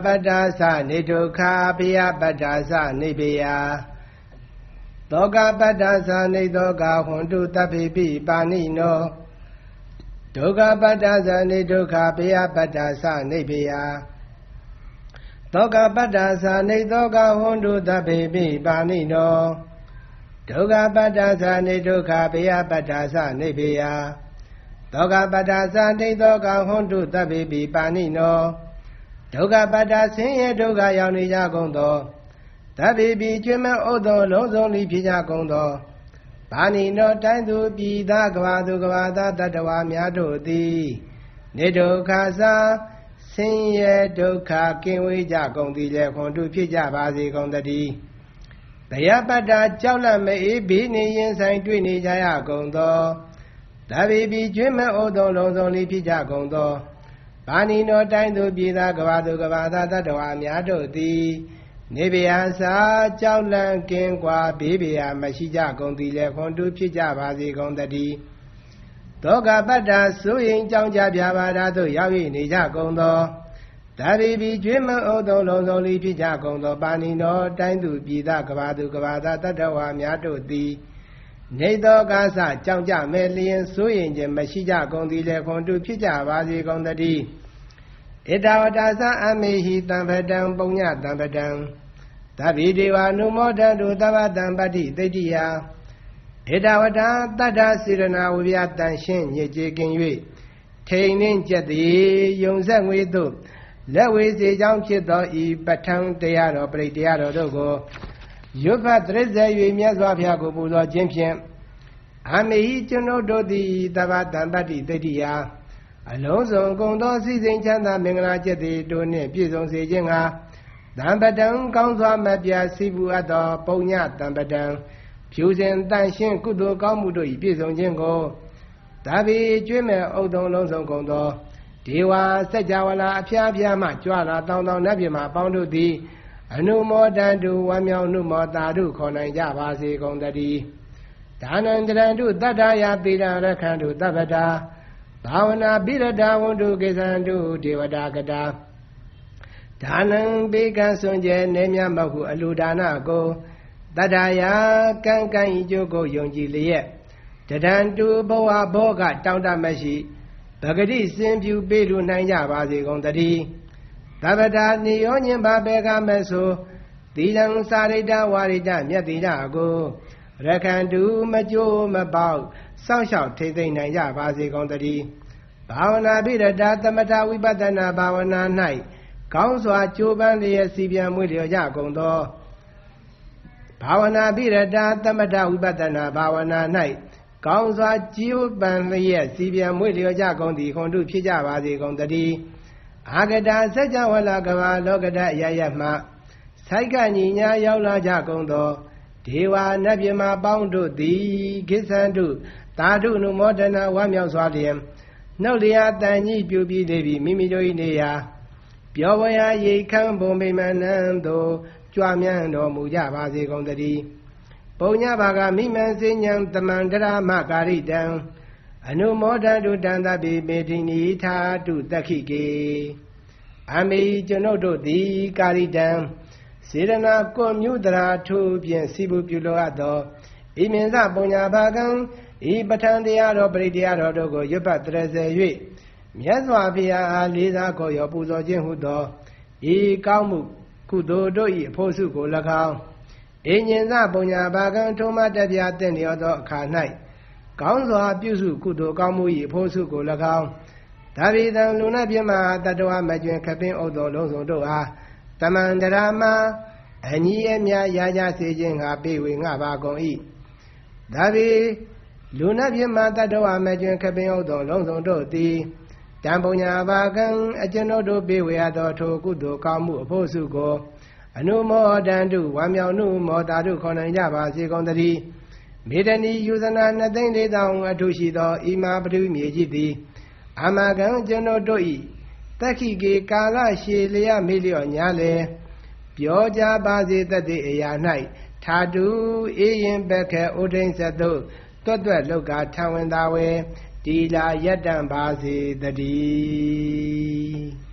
Padasa nidukha piya padasa nibiya Doga padasa nidoga hundu tabibi panino Doga padasa nidukha piya padasa nibiya Doga padasa nidoga hundu tabibi panino Doga padasa nidukha piya padasa nibiya Doga padasa nidoga hundu tabibi panino Doga pada sinye doga yauni jagondo Tabi bi jume odo lozo li pi jagondo Pani no tandu pi da gavadu gavada tatawa myato di Nidoka sa sinye doka kinwe jagondi le kondu pi jabasi gondadi Daya pada jawla me ibi ni yin sain tui ni jaya gondo Tabi bi jume odo lozo li pi jagondo Pani no tandu bida gavadu gavada tatawa myato di Nibiasa jawlan kingwa bibiya mashija gondi le kondu pija basi gondadi Doga bada suyin jangja byabada to yawi nija gondo Tabi bi jwima odo lozo li pija gondo Pani no tandu bida gavadu gavada tatawa myato di Nidoga sa jangja me liyan suyin je mashija gondi le kondu pija basi gondadi Idawata sa amihi tambadang punya tambadang Tabi dewa numodandu tabadang badi tediya Idawata tada sirana ubyatan shin yeje kinyue Teinin jati yung sang widu Lewe se jang chito I batang teyaro pray teyaro dogo Yupa treza yue myazwa pyaku puzo jimpyen Amihi chuno dodi tabadang badi tediya အလုံးစုံကုန်သောစီစဉ်ချမ်းသာမင်္ဂလာချက်တွေတို့နှင့်ပြည့်စုံစေခြင်းကတံပတံကောင်းစွာမပြစီပူအပ်သောပုံညတံပတံဖြူစင်တန့်ရှင်းကုသိုလ်ကောင်းမှုတို့၏ပြည့်စုံခြင်းကိုဒါပေကျွေးမဲ့အုတ်တုံလုံးစုံကုန်သောဒေဝစัจ java လာအဖျားဖျားမှကြွလာတောင်းတောင်းနတ်ပြည်မှာပေါင်းတို့သည်အနုမောဒန္တုဝမ်းမြောက်နှုမောတာတုခေါ်နိုင်ကြပါစေကုန်သတည်းဒါနံတရံတုတတ္တယာပိရရခန္တုတပ္ပတာ Bhavana birada wundu kesandu devada gada Dhanam beka sunje nemya mahu aludana go Tadaya kankan ijogo yongji liye Tadantu bawa boga taunda mashi Bagadi simpyu bedu nanya basi gondari Tabada niyonyin babeka meso Tilang sarida warida myatida go Rakandu majo mabao စောင့်ရှောက်ထိမ့်သိမ့်နိုင်ကြပါစေကုန်သတည်းဘာဝနာပိရဒသမထဝိပဿနာဘာဝနာ၌ကောင်းစွာကြိုးပမ်းလျက်စီပြန်မွေ့လျော်ကြကုန်သောဘာဝနာပိရဒသမထဝိပဿနာဘာဝနာ၌ကောင်းစွာကြိုးပမ်းလျက်စီပြန်မွေ့လျော်ကြကုန်သည်ခွန်တုဖြစ်ကြပါစေကုန်သတည်းအာဂတစัจ java လာကဘာလောကတအယယမှစိုက်ကညီညာရောက်လာကြကုန်သောဒေဝနတ်ပြမပေါင်းတို့သည်ကိစ္ဆန္တု သာဓုနုမောဒနာဝမ်းမြောက်စွာဖြင့်နှုတ်လျာတန်ကြီးပြုပြီးနေပြီမိမိတို့၏နေရာပျော်ဝရာရိတ်ခမ်းဘုံမိမနန်းသို့ကြွမြန်းတော်မူကြပါစေကုန်သတည်းပုံညဘာကမိမန်စဉ္ဉံတမန္တရာမကာရိတံအနုမောဒတုတံတပိမေတိနိထာတုတက္ခိကေအမိကျွန်ုပ်တို့သည်ကာရိတံစေရနာကွန်မြူတရာထိုးဖြင့်စီဘူးပြုလိုအပ်သောဣမင်္စပုံညာဘာကံ ဤပဋ္ဌာန်းတရားတော်ပရိတရားတော်တို့ကိုရွတ်ပတ်တရစေ၍မြတ်စွာဘုရားအားလေးစားခေါ်ရောပူဇော်ခြင်းဟုသောဤကောင်းမှုကုသိုလ်တို့၏အဖို့စုကို၎င်းအညင်စပုံညာဘာကံထိုမတပြတင့်လျော်သောအခါ၌ကောင်းစွာပြုစုကုသိုလ်ကောင်းမှု၏အဖို့စုကို၎င်းဒါဝိတံလူနာပြမတတဝမကျွင်ခပင်းဥသောလုံးစုံတို့အားတမန္တရာမှာအညီအမြရာကြစေခြင်းငါပေးဝေငါပါကုန်၏ဒါဝိ လူနာပြမတတဝမကျွင်ခပင်ဥသောလုံးစုံတို့သည်တံပုံညာဘာကံအကျွန်ုပ်တို့ပေးဝေရသောထိုကုသိုလ်ကောင်းမှုအဖို့စုကိုအနုမောဒန္တုဝမ်းမြောက်နှုမောတာတုခေါ်နိုင်ကြပါစေကုန်သတည်းမေတ္တနီယူဇနာ2,400,000အထုရှိသောဤမာပရိမြေကြီးသည်အမကံကျွန်ုပ်တို့၏တက္ခိကေကာလရှည်လျမေလျော့ညာလေပြောကြပါစေတတ်သည့်အရာ၌ထာတုအေးရင်ဘက်ခဲဥဒိဉ္စတု တွတ်တွတ်လောက်ကထံဝင်သာဝေတီလာယတ္တံပါစေတည်း